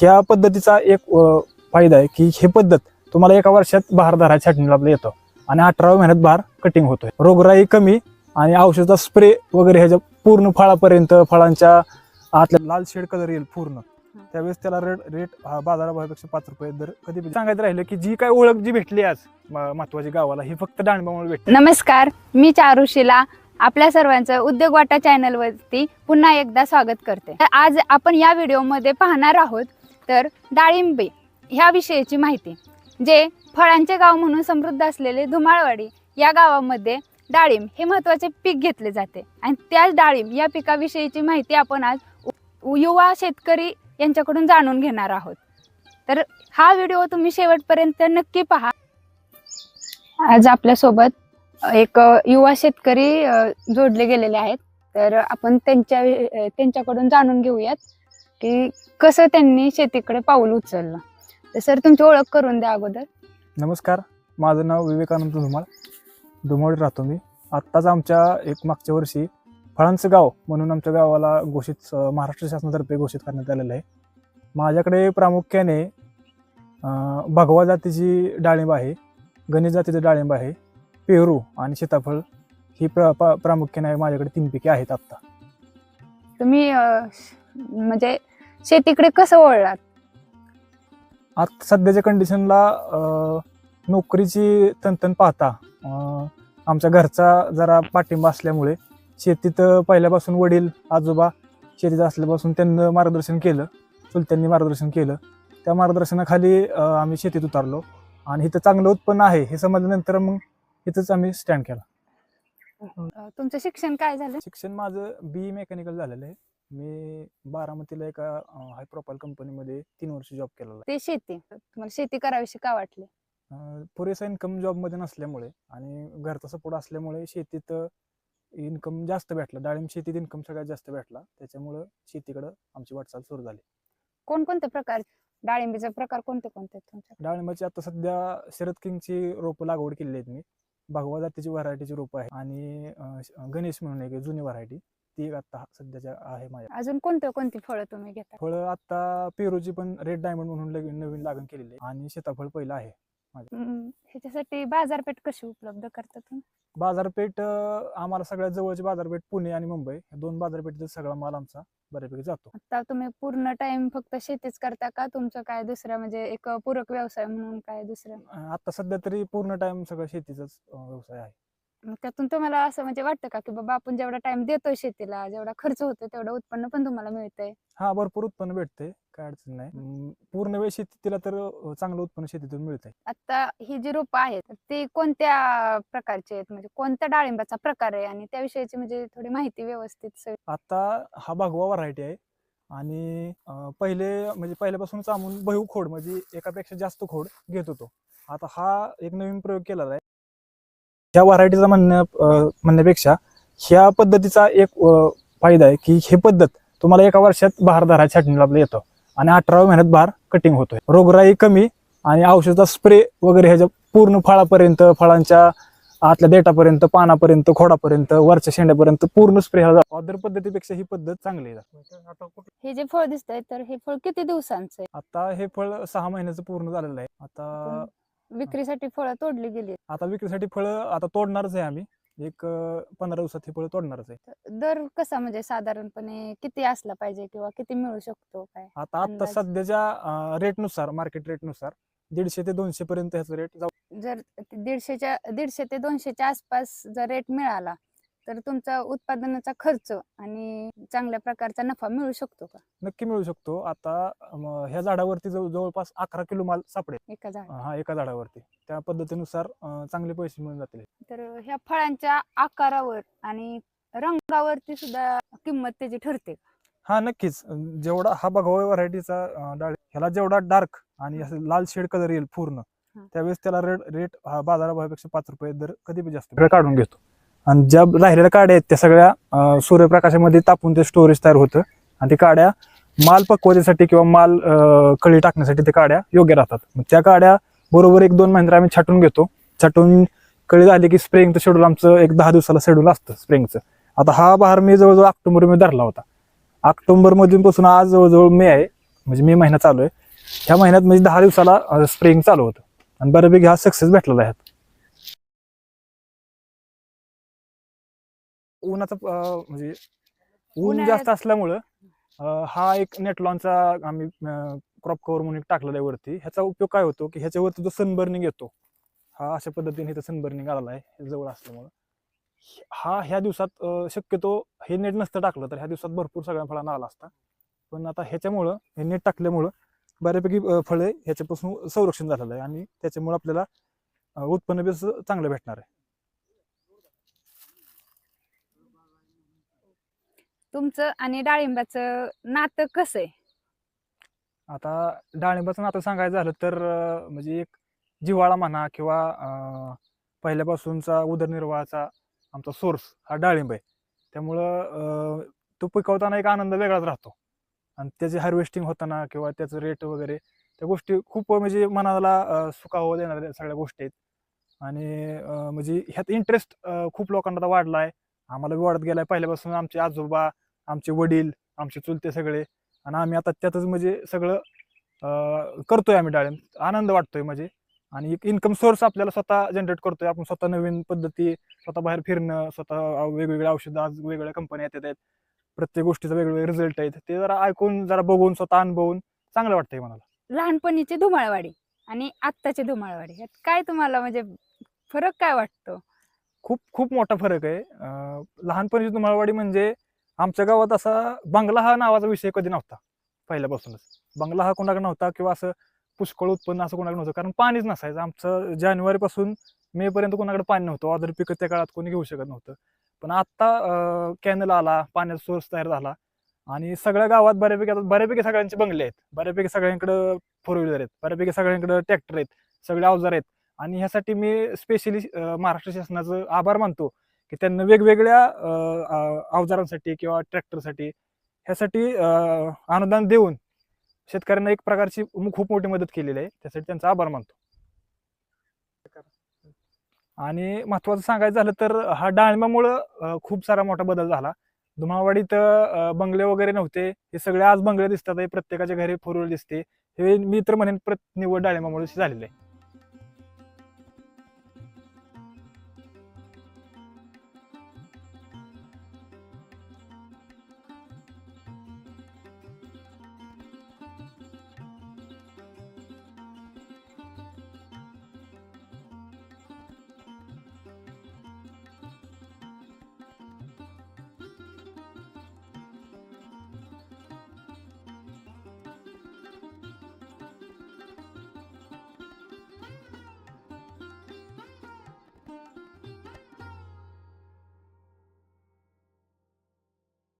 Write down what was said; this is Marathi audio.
ह्या पद्धतीचा एक फायदा आहे की हे पद्धत तुम्हाला एका वर्षात बहार धरा छाटणीला आपलं येतो आणि 18व्या महिन्यात बहार कटिंग होतोय. रोगराई कमी आणि औषधाचा स्प्रे वगैरे ह्याच्या पूर्ण फळापर्यंत, फळांच्या आतल्या लाल शेड कलर येईल पूर्ण. त्यावेळेस त्याला रेट हा बाजारापेक्षा 5 रुपये दर कधी सांगायचं राहिलं की जी काय ओळख जी भेटली आज महत्वाची गावाला ही फक्त डाळिंबामुळे भेटली. नमस्कार, मी चारुशीला आपल्या सर्वांचं उद्योग वाटा चॅनलवरती पुन्हा एकदा स्वागत करते. आज आपण या व्हिडिओमध्ये पाहणार आहोत तर डाळिंबे ह्या विषयीची माहिती. जे फळांचे गाव म्हणून समृद्ध असलेले धुमाळवाडी या गावामध्ये डाळिंब हे महत्त्वाचे पीक घेतले जाते आणि त्याच डाळिंब या पिकाविषयीची माहिती आपण आज युवा शेतकरी यांच्याकडून जाणून घेणार आहोत. तर हा व्हिडिओ तुम्ही शेवटपर्यंत नक्की पहा. आज आपल्यासोबत एक युवा शेतकरी जोडले गेलेले आहेत, तर आपण त्यांच्याकडून जाणून घेऊयात की कसं त्यांनी शेतीकडे पाऊल उचललं. तर सर, तुमची ओळख करून द्या अगोदर. नमस्कार, माझं नाव विवेकानंद धुमाळ, धुमाळीत राहतो मी. आत्ताच आमच्या मागच्या वर्षी फळांचं गाव म्हणून आमच्या गावाला घोषित महाराष्ट्र शासनातर्फे घोषित करण्यात आलेलं आहे. माझ्याकडे प्रामुख्याने भगवा जातीची डाळिंब आहे, गणेश जातीचं डाळिंब आहे, पेरू आणि सीताफळ ही प्रामुख्याने माझ्याकडे 3 पिके आहेत. आत्ता तुम्ही म्हणजे शेतीकडे कसं वळलात? आता सध्याच्या कंडिशनला नोकरीची तनतन पाहता आमच्या घरचा जरा पाठिंबा असल्यामुळे शेतीत पहिल्यापासून वडील आजोबा शेतीत असल्यापासून त्यांनी मार्गदर्शन केलं, चुलत्यांनी मार्गदर्शन केलं. त्या मार्गदर्शनाखाली आम्ही शेतीत उतरलो आणि इथं चांगलं उत्पन्न आहे हे समजल्यानंतर मग इथंच आम्ही स्टँड केला. तुमचं शिक्षण काय झालं? शिक्षण माझं BE मेकॅनिकल झालेलं आहे. मी बारामतीला एका हाय प्रोफाईल कंपनीमध्ये 3 वर्ष जॉब केलेला आहे. ते शेती तुम्हाला शेती करावीशी का वाटली? पुरेसा इन्कम जॉबमध्ये नसल्यामुळे आणि घरचा सपोर्ट असल्यामुळे शेतीत इन्कम जास्त भेटला. डाळिंब शेतीत इन्कम सगळ्यात जास्त भेटला, त्याच्यामुळं शेतीकडं आमची वाटचाल सुरू झाली. कोणकोणते प्रकार डाळिंबीचे प्रकार कोणते तुमच्या? डाळिंबाची आता सध्या शरद किंगची रोपं लागवड केलेली आहेत मी. भगवा जातीची व्हरायटीची रोपं आहे आणि गणेश म्हणून एक जुनी व्हरायटी, ती आता सध्याच्या आहे माझ्या. अजून कोणती फळं तुम्ही घेता? फळं आता पेरूची पण रेड डायमंड म्हणून नवीन लागण केलेली आहे आणि सीताफळ पहिलं आहे. ह्याच्यासाठी बाजारपेठ कशी उपलब्ध करतात तुम्ही? बाजारपेठ आम्हाला सगळ्यात जवळची बाजारपेठ पुणे आणि मुंबई, 2 बाजारपेठेत सगळा माल आमचा बऱ्यापैकी जातो. आता तुम्ही पूर्ण टाइम फक्त शेतीच करता का तुमचं काय दुसरं म्हणजे एक पूरक व्यवसाय म्हणून काय दुसरं? आता सध्या तरी पूर्ण टाइम सगळं शेतीचाच व्यवसाय आहे. त्यातून तुम्हाला असं म्हणजे वाटतं का की बाबा आपण जेवढा टाइम देतोय शेतीला, जेवढा खर्च होतो तेवढं उत्पन्न पण तुम्हाला मिळतंय? हा, भरपूर उत्पन्न भेटते, काय अडचण नाही. पूर्ण वेळ शेतीला तर चांगलं उत्पन्न शेतीतून मिळतंय. आता ही जी रोपं आहेत ती कोणत्या प्रकारची आहेत, म्हणजे कोणत्या डाळिंबाचा प्रकार आहे आणि त्याविषयीची म्हणजे थोडी माहिती व्यवस्थित? आता हा भगवा व्हरायटी आहे आणि पहिल्यापासूनच आम्ही बहु खोड म्हणजे एकापेक्षा जास्त खोड घेत होतो. आता हा एक नवीन प्रयोग केला आहे. ह्या व्हरायटीचा म्हणण्यापेक्षा ह्या पद्धतीचा एक फायदा आहे की हे पद्धत तुम्हाला एका वर्षात बहार धरा छाटणीला आपलं येतो आणि 18व्या महिन्यात बहार कटिंग होतोय. रोगराई कमी आणि औषधाचा स्प्रे वगैरे ह्याच्या पूर्ण फळापर्यंत, फळांच्या आतल्या देठापर्यंत, पानापर्यंत, खोडापर्यंत, वरच्या शेंड्यापर्यंत पूर्ण स्प्रे हा अदर पद्धतीपेक्षा ही पद्धत चांगली आहे. हे जे फळ दिसतंय तर हे फळ किती दिवसांचं आहे? आता हे फळ 6 महिन्याचं पूर्ण झालेलं आहे. आता विक्रीसाठी फळं तोडली गेली? आता विक्रीसाठी फळं आता तोडणारच आहे आम्ही. 15 दिवसात ही फळं तोडणारच आहे. दर कसा म्हणजे साधारणपणे किती असला पाहिजे किंवा किती मिळू शकतो काय? आता सध्याच्या रेटनुसार, मार्केट रेटनुसार 150 ते 200 पर्यंत ह्याचा रेट जाऊ. जर 150 ते 200च्या आसपास जर रेट मिळाला तर तुमचा उत्पादनाचा खर्च आणि चांगल्या प्रकारचा नफा मिळू शकतो का? नक्की मिळू शकतो. आता ह्या झाडावरती जवळपास 11 किलो माल सापडेल एका झाड. हा, एका झाडावरती. त्या पद्धतीनुसार चांगले पैसे मिळून जातील. तर ह्या फळांच्या आकारावर आणि रंगावरती सुद्धा किंमत त्याची ठरते? हा, नक्कीच. जेवढा हा भगवा व्हरायटीचा डाळ ह्याला जेवढा डार्क आणि असं लाल शेड कलर येईल पूर्ण, त्यावेळेस त्याला रेट हा बाजारापेक्षा 5 रुपये दर कधी जास्त काढून घेतो. आणि ज्या राहिलेल्या काड्या आहेत त्या सगळ्या सूर्यप्रकाशामध्ये तापून ते स्टोरेज तयार होतं आणि ते काड्या माल पक्वतेसाठी किंवा माल कळी टाकण्यासाठी ते काड्या योग्य राहतात. त्या काड्या बरोबर 1-2 महिन्यात आम्ही छाटून घेतो. छाटून कळी झाली की स्प्रेइंगचं शेड्यूल आमचं 10 दिवसाला शेड्यूल असतं स्प्रेइंगचं. आता हा बहार मी जवळजवळ ऑक्टोबर मध्ये धरला होता. ऑक्टोबर मधून पासून आज जवळजवळ मे आहे. म्हणजे मे महिना चालू आहे. ह्या महिन्यात म्हणजे 10 दिवसाला स्प्रेइंग चालू होतं आणि बऱ्यापैकी हा सक्सेस भेटलेला आहे. उन्हाचा म्हणजे ऊन जास्त असल्यामुळं हा एक नेटलॉनचा आम्ही क्रॉप कव्हर म्हणून एक टाकलेला आहे वरती. ह्याचा उपयोग काय होतो की ह्याच्यावरती जो सनबर्निंग येतो, हा अशा पद्धतीने इथं सनबर्निंग आलेला आहे जवळ असल्यामुळं. हा ह्या दिवसात शक्यतो हे नेट नसतं टाकलं तर ह्या दिवसात भरपूर सगळ्या फळांना आला असता. पण आता ह्याच्यामुळं हे नेट टाकल्यामुळं बऱ्यापैकी फळे ह्याच्यापासून संरक्षण झालेलं आहे आणि त्याच्यामुळे आपल्याला उत्पन्न बी असं चांगलं भेटणार आहे. तुमचं आणि डाळिंबाचं नातं कसं आहे? आता डाळिंबाचं नातं सांगायचं झालं तर म्हणजे एक जिव्हाळा म्हणा किंवा पहिल्यापासूनचा उदरनिर्वाहाचा आमचा सोर्स हा डाळिंब आहे. त्यामुळं तो पिकवताना एक आनंद वेगळाच राहतो आणि त्याची हार्वेस्टिंग होताना किंवा त्याचं रेट वगैरे त्या गोष्टी खूप म्हणजे मनाला सुखावं देणाऱ्या सगळ्या गोष्टी आहेत. आणि म्हणजे ह्यात इंटरेस्ट खूप लोकांना आता वाढला आहे. आम्हाला बी वाढत गेलाय. पहिल्यापासून आमचे आजोबा, आमचे वडील, आमचे चुलते सगळे आणि आम्ही आता त्यातच म्हणजे सगळं करतोय आम्ही डाळिंब. आनंद वाटतोय म्हणजे आणि एक इन्कम सोर्स आपल्याला स्वतः जनरेट करतोय. आपण स्वतः नवीन पद्धती, स्वतः बाहेर फिरणं, स्वतः वेगवेगळे औषधं, आज वेगवेगळ्या कंपन्या येतात आहेत. प्रत्येक गोष्टीचा वेगवेगळे रिझल्ट आहेत. ते जरा ऐकून, जरा बघून, स्वतः अनुभवून चांगलं वाटतंय मला. लहानपणीची धुमाळवाडी आणि आत्ताची धुमाळवाडी ह्यात काय तुम्हाला म्हणजे फरक काय वाटतो? खूप खूप मोठा फरक आहे. लहानपणीची धुमाळवाडी म्हणजे आमच्या गावात असा बंगला हा नावाचा विषय कधी नव्हता पहिल्यापासूनच. बंगला हा कोणाकडे नव्हता किंवा असं पुष्कळ उत्पन्न असं कोणाकडे नव्हतं कारण पाणीच नसायचं. आमचं जानेवारीपासून मे पर्यंत कोणाकडे पाणी नव्हतं. ऑदर पिकं त्या काळात कोणी घेऊ शकत नव्हतं. पण आता कॅनल आला, पाण्याचा सोर्स तयार झाला आणि सगळ्या गावात बऱ्यापैकी सगळ्यांचे बंगले आहेत. बऱ्यापैकी सगळ्यांकडे फोर व्हीलर आहेत. बऱ्यापैकी सगळ्यांकडे ट्रॅक्टर आहेत. सगळे अवजार आहेत. आणि ह्यासाठी मी स्पेशली महाराष्ट्र शासनाचं आभार मानतो की त्यांना वेगवेगळ्या अवजारांसाठी किंवा ट्रॅक्टरसाठी ह्यासाठी अनुदान देऊन शेतकऱ्यांना एक प्रकारची खूप मोठी मदत केलेली आहे. त्यासाठी त्यांचा आभार मानतो. आणि महत्वाचं सांगायचं झालं तर हा डाळिंबामुळं खूप सारा मोठा बदल झाला. धुमाळवाडीत बंगले वगैरे नव्हते. हे सगळे आज बंगले दिसतात आहे. प्रत्येकाच्या घरी फोर व्हीलर दिसते. हे मी तर म्हणेन निव्वळ डाळिंबामुळे झालेलं आहे.